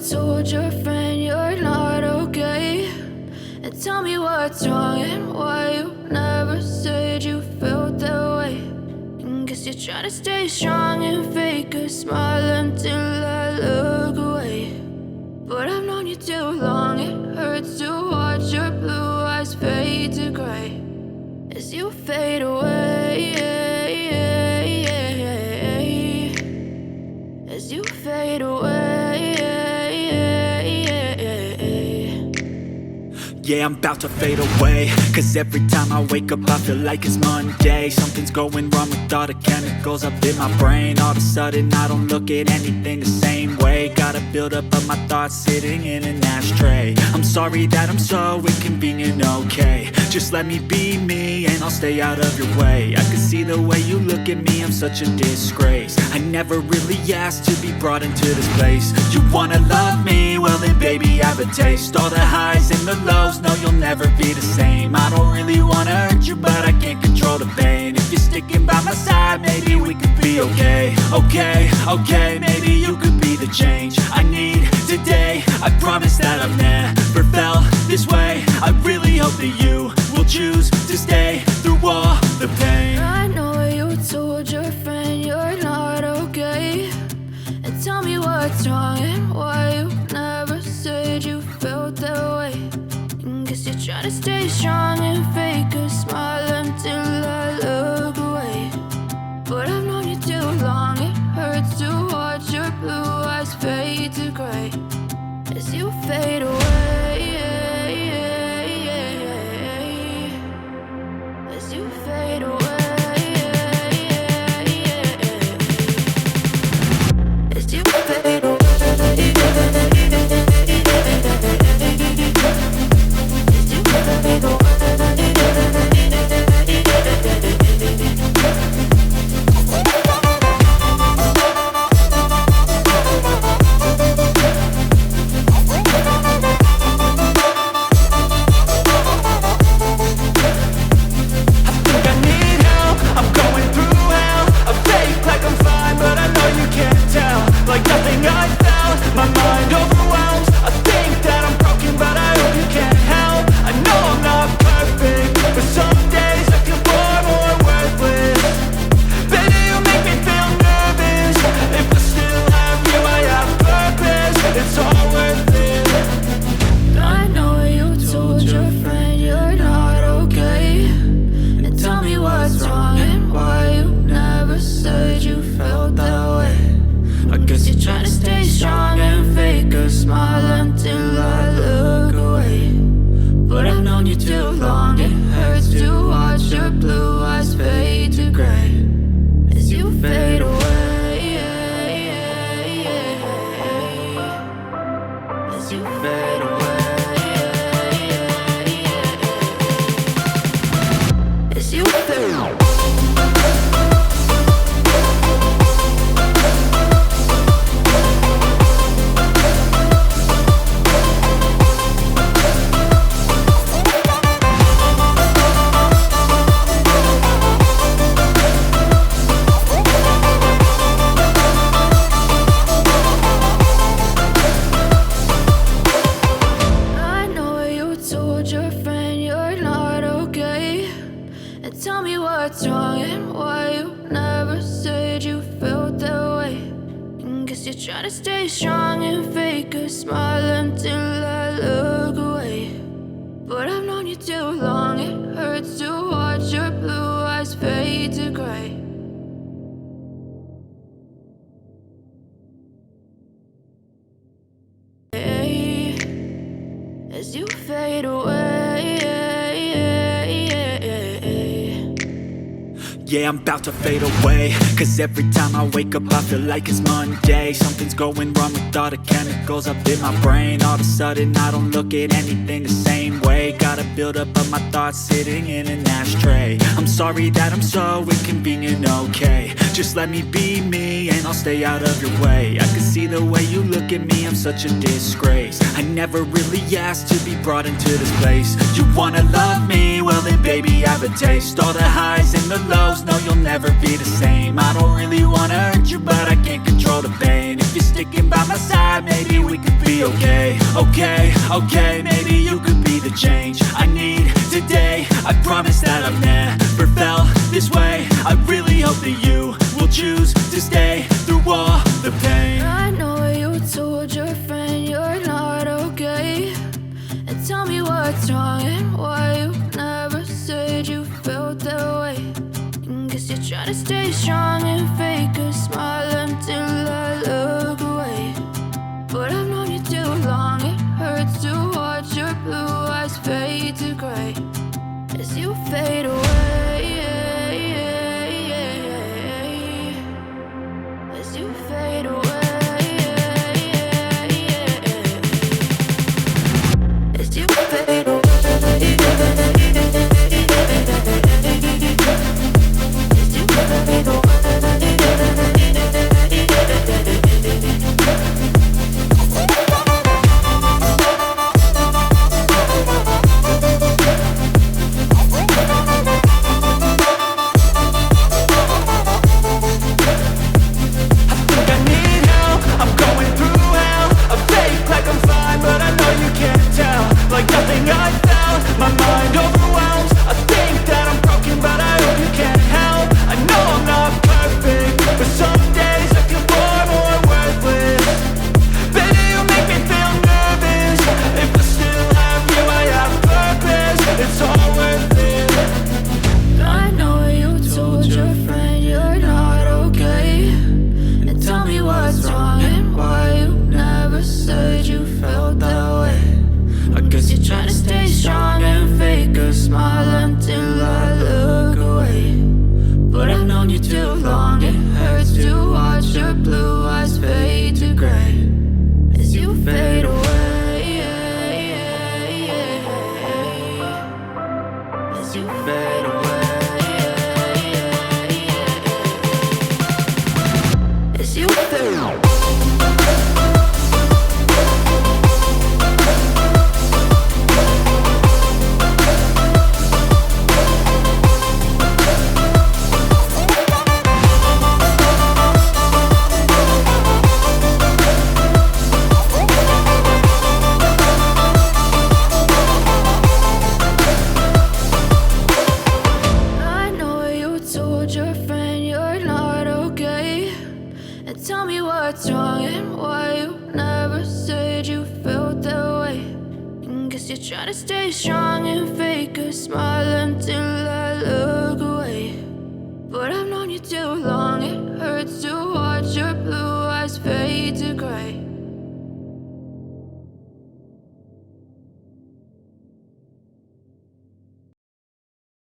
told your friend you're not okay? And tell me what's wrong and why you never said you felt that way. And guess you're trying to stay strong and fake a smile until I look away. But I've known you too long, it hurts to watch your blue eyes fade to gray as you fade away, as you fade away. Yeah, I'm about to fade away, cause every time I wake up I feel like it's Monday. Something's going wrong with all the chemicals up in my brain. All of a sudden I don't look at anything the same way. Got a buildup of my thoughts sitting in an ashtray. I'm sorry that I'm so inconvenient, okay? Just let me be me and I'll stay out of your way. I can see the way you look at me, I'm such a disgrace. I never really asked to be brought into this place. You wanna love me? Well then baby I have a taste. All the highs and the lows, no you'll never be the same. I don't really wanna hurt you but I can't control the pain. If you're sticking by my side maybe we could be okay. Okay, maybe you could be the change I need today. I promise that I've never felt this way. I really hope that you will choose to stay through all the pain. I know you told your friend you're not okay. And tell me what's wrong and why you never said you felt that way. And guess you're trying to stay strong and fake a smile until I look away. But I've known you too long, it hurts to watch your blue eyes fade to gray as you fade away, as you fade away, as you fade away. As you fade away. Yeah, I'm about to fade away, cause every time I wake up I feel like it's Monday. Something's going wrong with all the chemicals up in my brain. All of a sudden I don't look at anything the same way. Got a buildup of my thoughts sitting in an ashtray. I'm sorry that I'm so inconvenient, okay? Just let me be me and and I'll stay out of your way. I can see the way you look at me, I'm such a disgrace. I never really asked to be brought into this place. You wanna love me? Well then baby, have a taste. All the highs and the lows, no you'll never be the same. I don't really wanna hurt you, but I can't control the pain. If you're sticking by my side, maybe we could be okay. Okay, maybe you could be the change I need today. I promise that I've never felt this way. I really hope that you will choose to stay through all the pain. I know you told your friend you're not okay, and tell me what's wrong and why you never said you felt that way. And guess you're trying to stay strong and fake a smile until I look away. But I've known you too long, it hurts to watch your blue eyes fade to gray as you fade away. As you fade away. As you fade away. As you fade away. Like nothing I felt, my mind overwhelms. I think that I'm broken, but I hope you can't help. I know I'm not perfect, but some days I feel far more worthless. Baby, you make me feel nervous. If I still have you, I have purpose. It's all worth it. I know you told your friend you're not okay, and tell me what's wrong and why you never said you felt that way. I guess you're trying to stay strong and fake a smile until I look away. But I've known you too long, it hurts to watch your blue eyes fade to gray as you fade away. As you fade away. As you fade away. Your friend you're not okay, and tell me what's wrong and why you never said you felt that way. And guess you're trying to stay strong and fake a smile until I look away. But I've known you too long, it hurts to